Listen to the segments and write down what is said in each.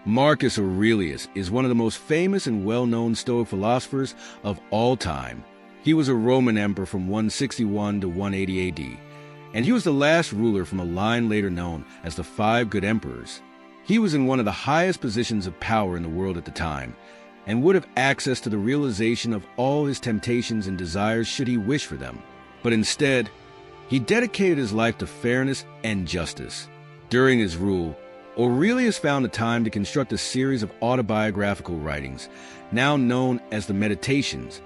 Marcus Aurelius is one of the most famous and well-known Stoic philosophers of all time. He was a Roman emperor from 161 to 180 AD, and he was the last ruler from a line later known as the Five Good Emperors. He was in one of the highest positions of power in the world at the time, and would have access to the realization of all his temptations and desires should he wish for them. But instead, he dedicated his life to fairness and justice. During his rule, Aurelius found the time to construct a series of autobiographical writings, now known as the Meditations,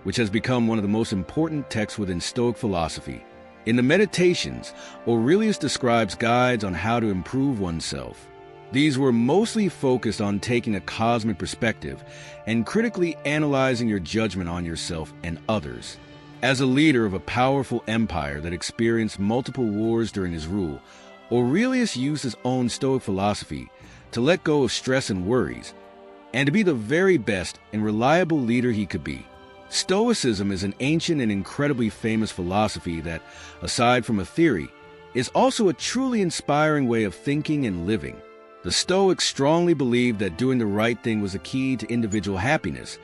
which has become one of the most important texts within Stoic philosophy. In the Meditations, Aurelius describes guides on how to improve oneself. These were mostly focused on taking a cosmic perspective and critically analyzing your judgment on yourself and others. As a leader of a powerful empire that experienced multiple wars during his rule, Aurelius used his own Stoic philosophy to let go of stress and worries, and to be the very best and reliable leader he could be. Stoicism is an ancient and incredibly famous philosophy that, aside from a theory, is also a truly inspiring way of thinking and living. The Stoics strongly believed that doing the right thing was a key to individual happiness,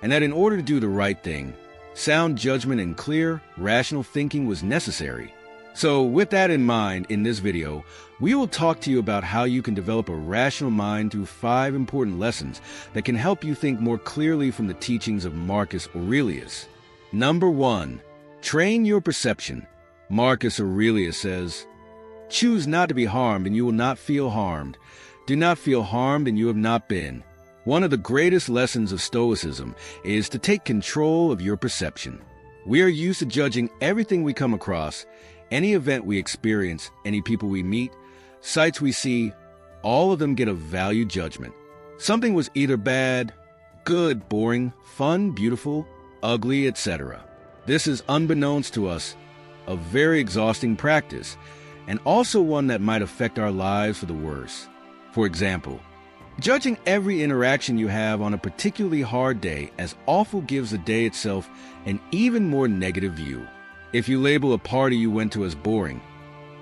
and that in order to do the right thing, sound judgment and clear, rational thinking was necessary. So with that in mind, in this video, we will talk to you about how you can develop a rational mind through 5 important lessons that can help you think more clearly from the teachings of Marcus Aurelius. Number 1. Train your perception. Marcus Aurelius says, "Choose not to be harmed, and you will not feel harmed. Do not feel harmed, and you have not been." One of the greatest lessons of Stoicism is to take control of your perception. We are used to judging everything we come across, any event we experience, any people we meet, sights we see. All of them get a value judgment. Something was either bad, good, boring, fun, beautiful, ugly, etc. This is, unbeknownst to us, a very exhausting practice, and also one that might affect our lives for the worse. For example, judging every interaction you have on a particularly hard day as awful gives the day itself an even more negative view. If you label a party you went to as boring,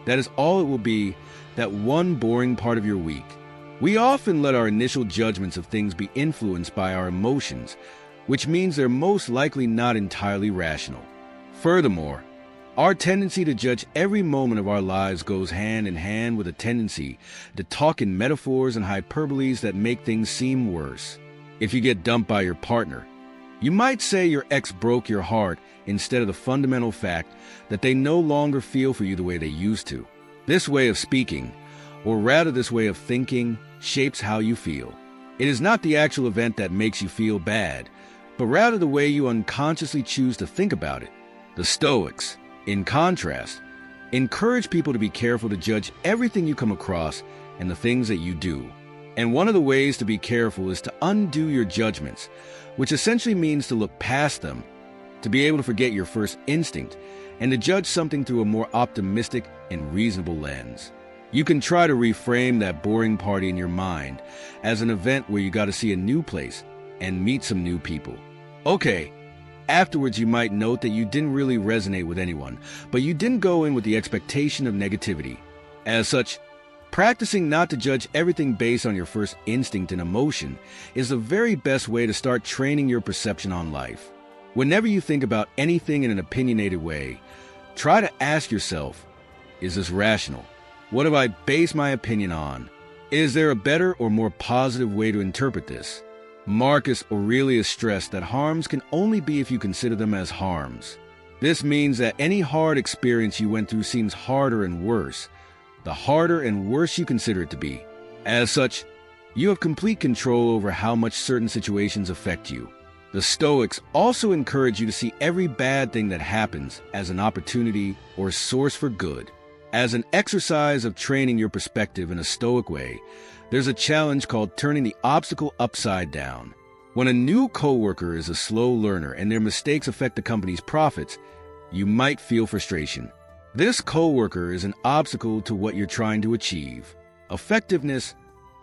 that is all it will be, that one boring part of your week. We often let our initial judgments of things be influenced by our emotions, which means they're most likely not entirely rational. Furthermore, our tendency to judge every moment of our lives goes hand in hand with a tendency to talk in metaphors and hyperboles that make things seem worse. If you get dumped by your partner, you might say your ex broke your heart instead of the fundamental fact that they no longer feel for you the way they used to. This way of speaking, or rather this way of thinking, shapes how you feel. It is not the actual event that makes you feel bad, but rather the way you unconsciously choose to think about it. The Stoics, in contrast, encourage people to be careful to judge everything you come across and the things that you do. And one of the ways to be careful is to undo your judgments, which essentially means to look past them, to be able to forget your first instinct, and to judge something through a more optimistic and reasonable lens. You can try to reframe that boring party in your mind as an event where you got to see a new place and meet some new people. Okay, afterwards you might note that you didn't really resonate with anyone, but you didn't go in with the expectation of negativity. As such, practicing not to judge everything based on your first instinct and emotion is the very best way to start training your perception on life. Whenever you think about anything in an opinionated way, try to ask yourself, is this rational? What have I based my opinion on? Is there a better or more positive way to interpret this? Marcus Aurelius stressed that harms can only be if you consider them as harms. This means that any hard experience you went through seems harder and worse, the harder and worse you consider it to be. As such, you have complete control over how much certain situations affect you. The Stoics also encourage you to see every bad thing that happens as an opportunity or source for good. As an exercise of training your perspective in a Stoic way, there's a challenge called turning the obstacle upside down. When a new coworker is a slow learner and their mistakes affect the company's profits, you might feel frustration. This coworker is an obstacle to what you're trying to achieve: effectiveness,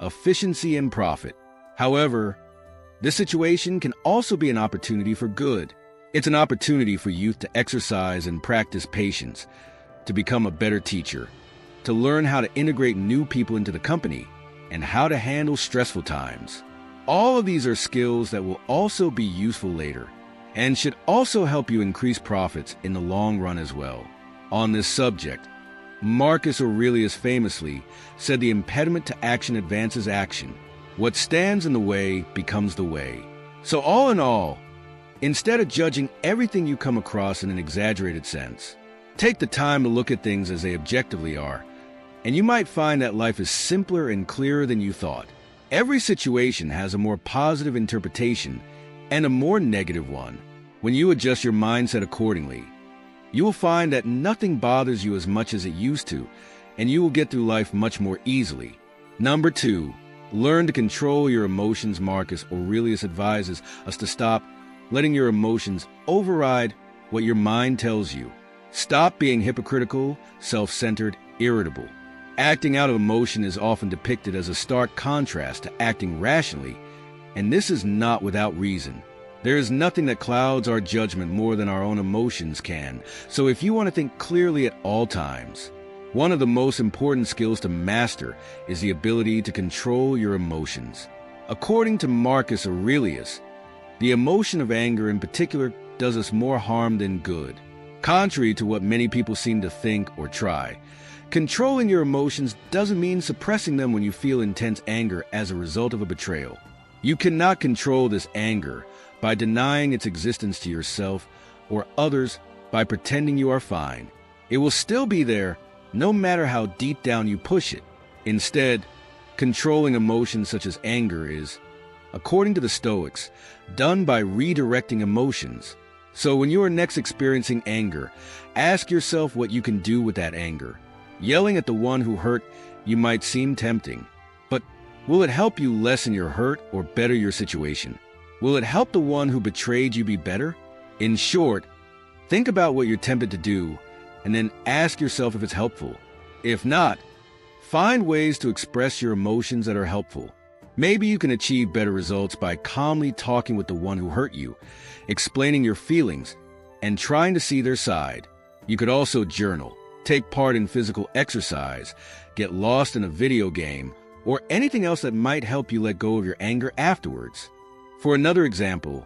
efficiency, and profit. However, this situation can also be an opportunity for good. It's an opportunity for youth to exercise and practice patience, to become a better teacher, to learn how to integrate new people into the company, and how to handle stressful times. All of these are skills that will also be useful later and should also help you increase profits in the long run as well. On this subject, Marcus Aurelius famously said the impediment to action advances action. What stands in the way becomes the way. So all in all, instead of judging everything you come across in an exaggerated sense, take the time to look at things as they objectively are, and you might find that life is simpler and clearer than you thought. Every situation has a more positive interpretation and a more negative one. When you adjust your mindset accordingly, you will find that nothing bothers you as much as it used to, and you will get through life much more easily. Number 2, learn to control your emotions. Marcus Aurelius advises us to stop letting your emotions override what your mind tells you. Stop being hypocritical, self-centered, irritable. Acting out of emotion is often depicted as a stark contrast to acting rationally, and this is not without reason. There is nothing that clouds our judgment more than our own emotions can, so if you want to think clearly at all times, one of the most important skills to master is the ability to control your emotions. According to Marcus Aurelius, the emotion of anger in particular does us more harm than good. Contrary to what many people seem to think or try, controlling your emotions doesn't mean suppressing them when you feel intense anger as a result of a betrayal. You cannot control this anger by denying its existence to yourself or others by pretending you are fine. It will still be there, no matter how deep down you push it. Instead, controlling emotions such as anger is, according to the Stoics, done by redirecting emotions. So when you are next experiencing anger, ask yourself what you can do with that anger. Yelling at the one who hurt you might seem tempting, but will it help you lessen your hurt or better your situation? Will it help the one who betrayed you be better? In short, think about what you're tempted to do and then ask yourself if it's helpful. If not, find ways to express your emotions that are helpful. Maybe you can achieve better results by calmly talking with the one who hurt you, explaining your feelings, and trying to see their side. You could also journal, take part in physical exercise, get lost in a video game, or anything else that might help you let go of your anger afterwards. For another example,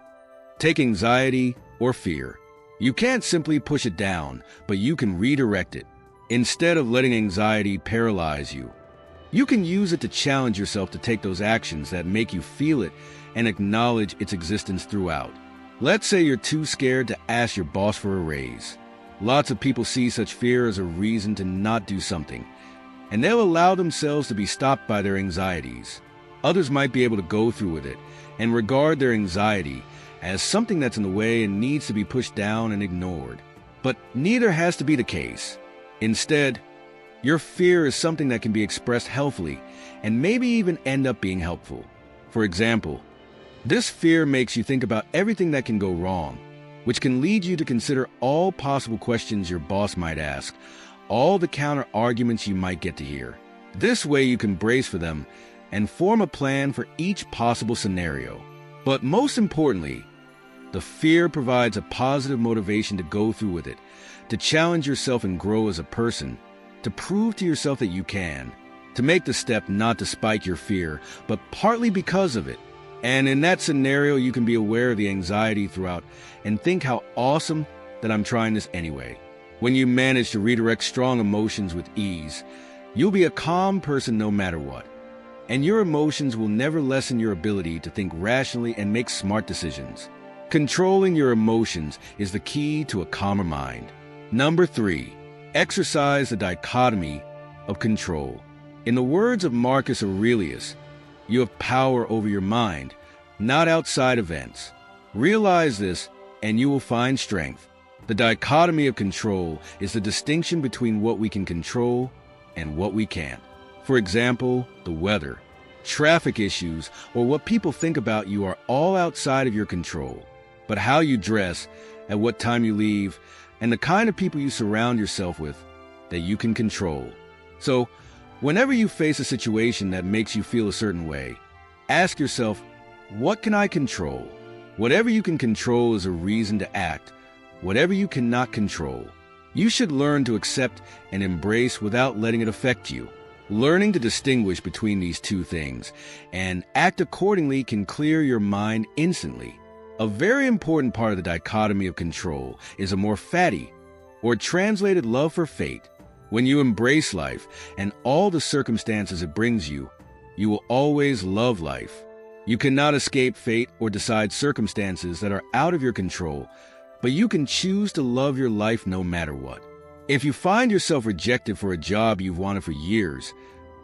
take anxiety or fear. You can't simply push it down, but you can redirect it. Instead of letting anxiety paralyze you, you can use it to challenge yourself to take those actions that make you feel it and acknowledge its existence throughout. Let's say you're too scared to ask your boss for a raise. Lots of people see such fear as a reason to not do something, and they'll allow themselves to be stopped by their anxieties. Others might be able to go through with it and regard their anxiety as something that's in the way and needs to be pushed down and ignored. But neither has to be the case. Instead, your fear is something that can be expressed healthily and maybe even end up being helpful. For example, this fear makes you think about everything that can go wrong, which can lead you to consider all possible questions your boss might ask, all the counter arguments you might get to hear. This way you can brace for them and form a plan for each possible scenario. But most importantly, the fear provides a positive motivation to go through with it, to challenge yourself and grow as a person, to prove to yourself that you can, to make the step not despite your fear, but partly because of it. And in that scenario, you can be aware of the anxiety throughout and think how awesome that I'm trying this anyway. When you manage to redirect strong emotions with ease, you'll be a calm person no matter what. And your emotions will never lessen your ability to think rationally and make smart decisions. Controlling your emotions is the key to a calmer mind. Number 3, exercise the dichotomy of control. In the words of Marcus Aurelius, you have power over your mind, not outside events. Realize this, and you will find strength. The dichotomy of control is the distinction between what we can control and what we can't. For example, the weather, traffic issues, or what people think about you are all outside of your control. But how you dress, at what time you leave, and the kind of people you surround yourself with, that you can control. So, whenever you face a situation that makes you feel a certain way, ask yourself, what can I control? Whatever you can control is a reason to act. Whatever you cannot control, you should learn to accept and embrace without letting it affect you. Learning to distinguish between these two things and act accordingly can clear your mind instantly. A very important part of the dichotomy of control is a more fatty, or translated love for fate. When you embrace life and all the circumstances it brings you, you will always love life. You cannot escape fate or decide circumstances that are out of your control, but you can choose to love your life no matter what. If you find yourself rejected for a job you've wanted for years,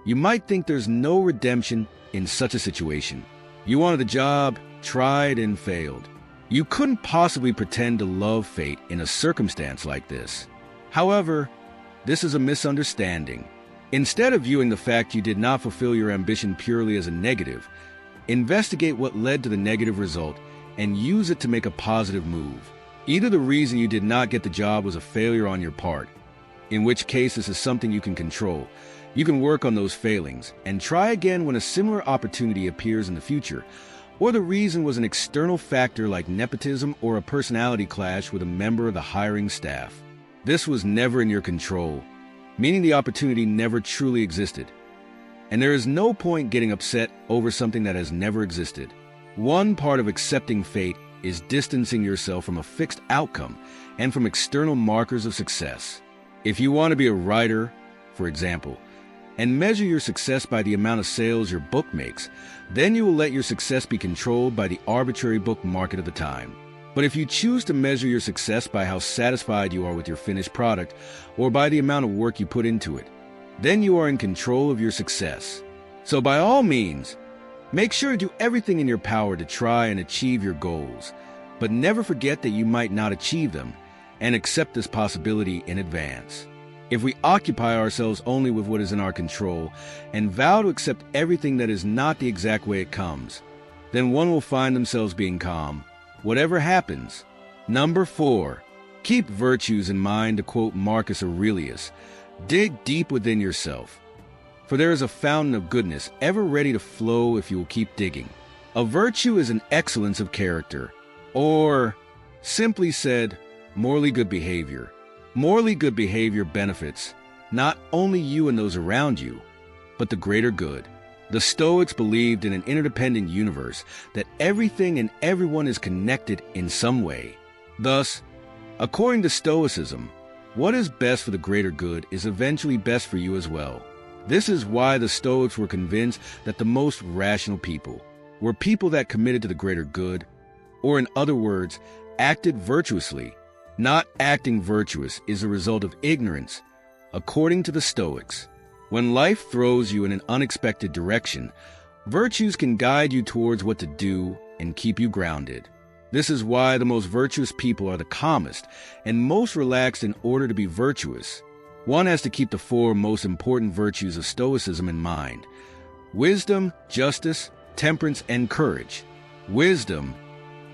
you might think there's no redemption in such a situation. You wanted the job, tried, and failed. You couldn't possibly pretend to love fate in a circumstance like this. However, this is a misunderstanding. Instead of viewing the fact you did not fulfill your ambition purely as a negative, investigate what led to the negative result and use it to make a positive move. Either the reason you did not get the job was a failure on your part, in which case this is something you can control. You can work on those failings and try again when a similar opportunity appears in the future, or the reason was an external factor like nepotism or a personality clash with a member of the hiring staff. This was never in your control, meaning the opportunity never truly existed. And there is no point getting upset over something that has never existed. One part of accepting fate is distancing yourself from a fixed outcome and from external markers of success. If you want to be a writer, for example, and measure your success by the amount of sales your book makes, then you will let your success be controlled by the arbitrary book market of the time. But if you choose to measure your success by how satisfied you are with your finished product or by the amount of work you put into it, then you are in control of your success. So by all means, make sure to do everything in your power to try and achieve your goals, but never forget that you might not achieve them, and accept this possibility in advance. If we occupy ourselves only with what is in our control and vow to accept everything that is not the exact way it comes, then one will find themselves being calm, whatever happens. Number 4, keep virtues in mind. To quote Marcus Aurelius, dig deep within yourself, for there is a fountain of goodness ever ready to flow if you will keep digging. A virtue is an excellence of character, or, simply said, morally good behavior. Morally good behavior benefits not only you and those around you, but the greater good. The Stoics believed in an interdependent universe, that everything and everyone is connected in some way. Thus, according to Stoicism, what is best for the greater good is eventually best for you as well. This is why the Stoics were convinced that the most rational people were people that committed to the greater good, or in other words, acted virtuously. Not acting virtuous is a result of ignorance, according to the Stoics. When life throws you in an unexpected direction, virtues can guide you towards what to do and keep you grounded. This is why the most virtuous people are the calmest and most relaxed. In order to be virtuous, one has to keep the 4 most important virtues of Stoicism in mind: wisdom, justice, temperance, and courage. Wisdom,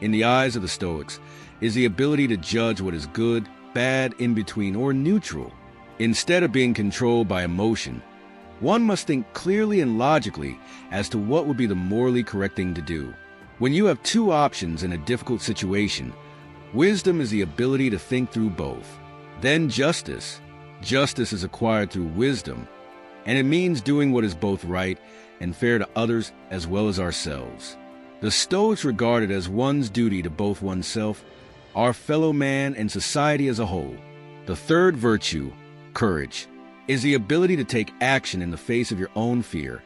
in the eyes of the Stoics, is the ability to judge what is good, bad, in between, or neutral. Instead of being controlled by emotion, one must think clearly and logically as to what would be the morally correct thing to do. When you have 2 options in a difficult situation, wisdom is the ability to think through both. Then justice. Justice is acquired through wisdom, and it means doing what is both right and fair to others as well as ourselves. The Stoics regard it as one's duty to both oneself, our fellow man, and society as a whole. The third virtue, courage, is the ability to take action in the face of your own fear,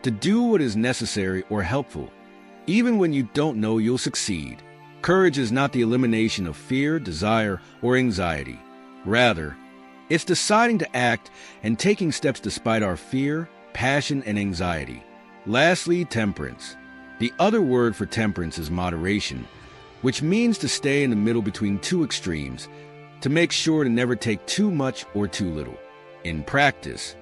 to do what is necessary or helpful, even when you don't know you'll succeed. Courage is not the elimination of fear, desire, or anxiety. Rather, it's deciding to act and taking steps despite our fear, passion, and anxiety. Lastly, temperance. The other word for temperance is moderation, which means to stay in the middle between 2 extremes, to make sure to never take too much or too little. In practice,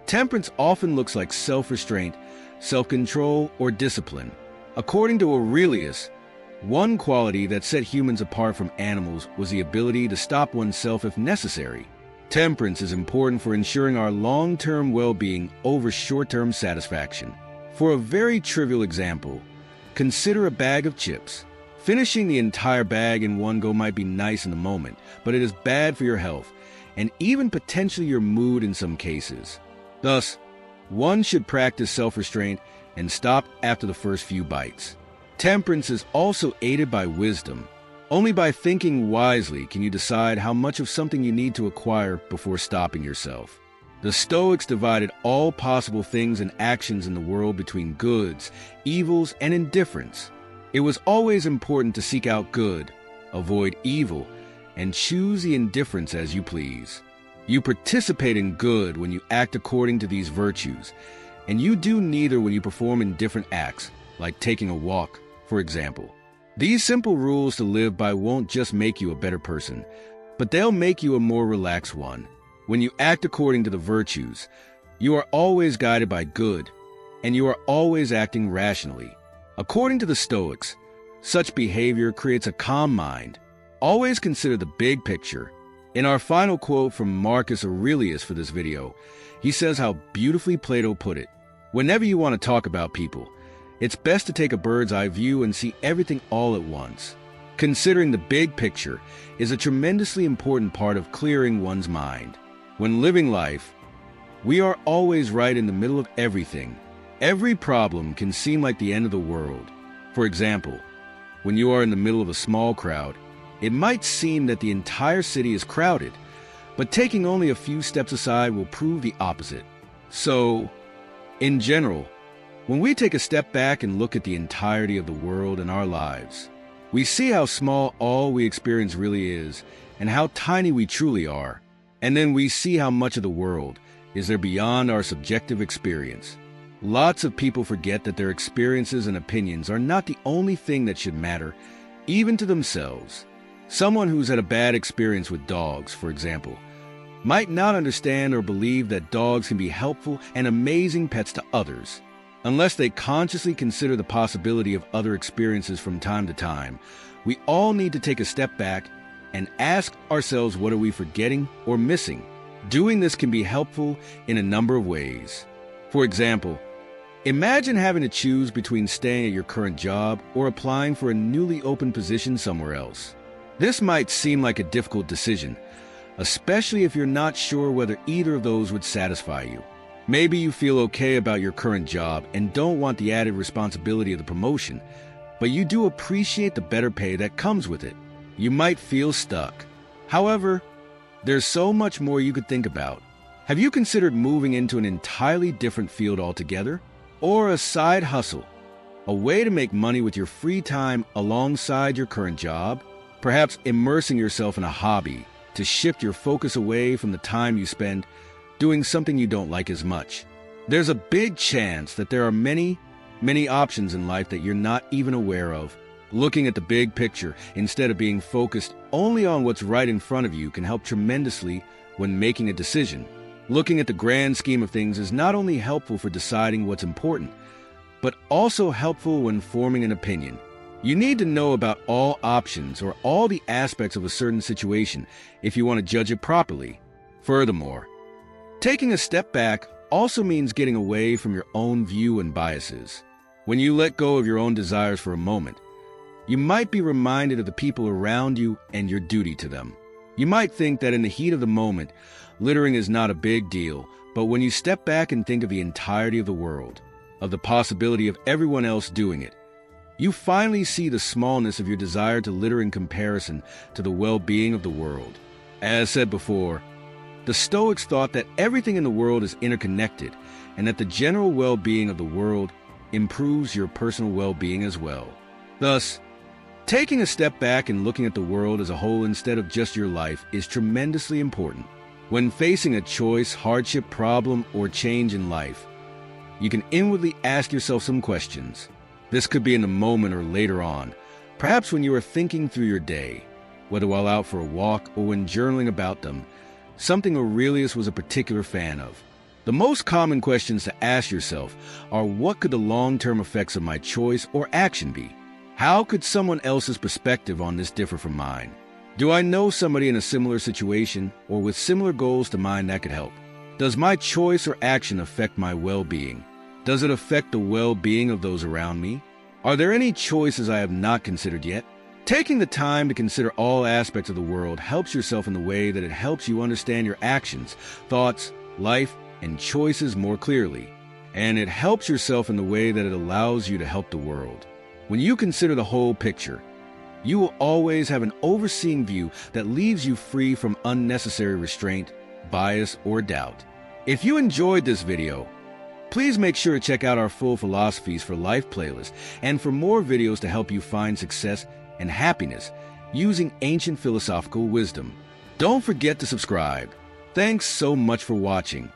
temperance often looks like self-restraint, self-control, or discipline. According to Aurelius, one quality that set humans apart from animals was the ability to stop oneself if necessary. Temperance is important for ensuring our long-term well-being over short-term satisfaction. For a very trivial example, consider a bag of chips. Finishing the entire bag in one go might be nice in the moment, but it is bad for your health, and even potentially your mood in some cases. Thus, One should practice self-restraint and stop after the first few bites. Temperance is also aided by wisdom. Only by thinking wisely can you decide how much of something you need to acquire before stopping yourself. The Stoics divided all possible things and actions in the world between goods, evils, and indifference. It was always important to seek out good, avoid evil, and choose the indifference as you please. You participate in good when you act according to these virtues, and you do neither when you perform indifferent acts, like taking a walk, for example. These simple rules to live by won't just make you a better person, but they'll make you a more relaxed one. When you act according to the virtues, you are always guided by good, and you are always acting rationally. According to the Stoics, such behavior creates a calm mind. Always consider the big picture. In our final quote from Marcus Aurelius for this video, he says how beautifully Plato put it. Whenever you want to talk about people, it's best to take a bird's eye view and see everything all at once. Considering the big picture is a tremendously important part of clearing one's mind. When living life, we are always right in the middle of everything. Every problem can seem like the end of the world. For example, when you are in the middle of a small crowd, it might seem that the entire city is crowded, but taking only a few steps aside will prove the opposite. So, in general, when we take a step back and look at the entirety of the world and our lives, we see how small all we experience really is and how tiny we truly are. And then we see how much of the world is there beyond our subjective experience. Lots of people forget that their experiences and opinions are not the only thing that should matter, even to themselves. Someone who's had a bad experience with dogs, for example, might not understand or believe that dogs can be helpful and amazing pets to others. Unless they consciously consider the possibility of other experiences from time to time, we all need to take a step back and ask ourselves, what are we forgetting or missing? Doing this can be helpful in a number of ways. For example, imagine having to choose between staying at your current job or applying for a newly opened position somewhere else. This might seem like a difficult decision, especially if you're not sure whether either of those would satisfy you. Maybe you feel okay about your current job and don't want the added responsibility of the promotion, but you do appreciate the better pay that comes with it. You might feel stuck. However, there's so much more you could think about. Have you considered moving into an entirely different field altogether? Or a side hustle, a way to make money with your free time alongside your current job? Perhaps immersing yourself in a hobby to shift your focus away from the time you spend doing something you don't like as much. There's a big chance that there are many options in life that you're not even aware of. Looking at the big picture instead of being focused only on what's right in front of you can help tremendously when making a decision. Looking at the grand scheme of things is not only helpful for deciding what's important, but also helpful when forming an opinion. You need to know about all options or all the aspects of a certain situation if you want to judge it properly. Furthermore, taking a step back also means getting away from your own view and biases. When you let go of your own desires for a moment, you might be reminded of the people around you and your duty to them. You might think that in the heat of the moment, littering is not a big deal, but when you step back and think of the entirety of the world, of the possibility of everyone else doing it, you finally see the smallness of your desire to litter in comparison to the well-being of the world. As said before, the Stoics thought that everything in the world is interconnected and that the general well-being of the world improves your personal well-being as well. Thus, taking a step back and looking at the world as a whole instead of just your life is tremendously important. When facing a choice, hardship, problem, or change in life, you can inwardly ask yourself some questions. This could be in the moment or later on, perhaps when you are thinking through your day, whether while out for a walk or when journaling about them, something Aurelius was a particular fan of. The most common questions to ask yourself are, what could the long-term effects of my choice or action be? How could someone else's perspective on this differ from mine? Do I know somebody in a similar situation or with similar goals to mine that could help? Does my choice or action affect my well-being? Does it affect the well-being of those around me? Are there any choices I have not considered yet? Taking the time to consider all aspects of the world helps yourself in the way that it helps you understand your actions, thoughts, life, and choices more clearly. and it helps yourself in the way that it allows you to help the world. When you consider the whole picture, you will always have an overseeing view that leaves you free from unnecessary restraint, bias, or doubt. If you enjoyed this video, please make sure to check out our full Philosophies for Life playlist and for more videos to help you find success and happiness using ancient philosophical wisdom. Don't forget to subscribe. Thanks so much for watching.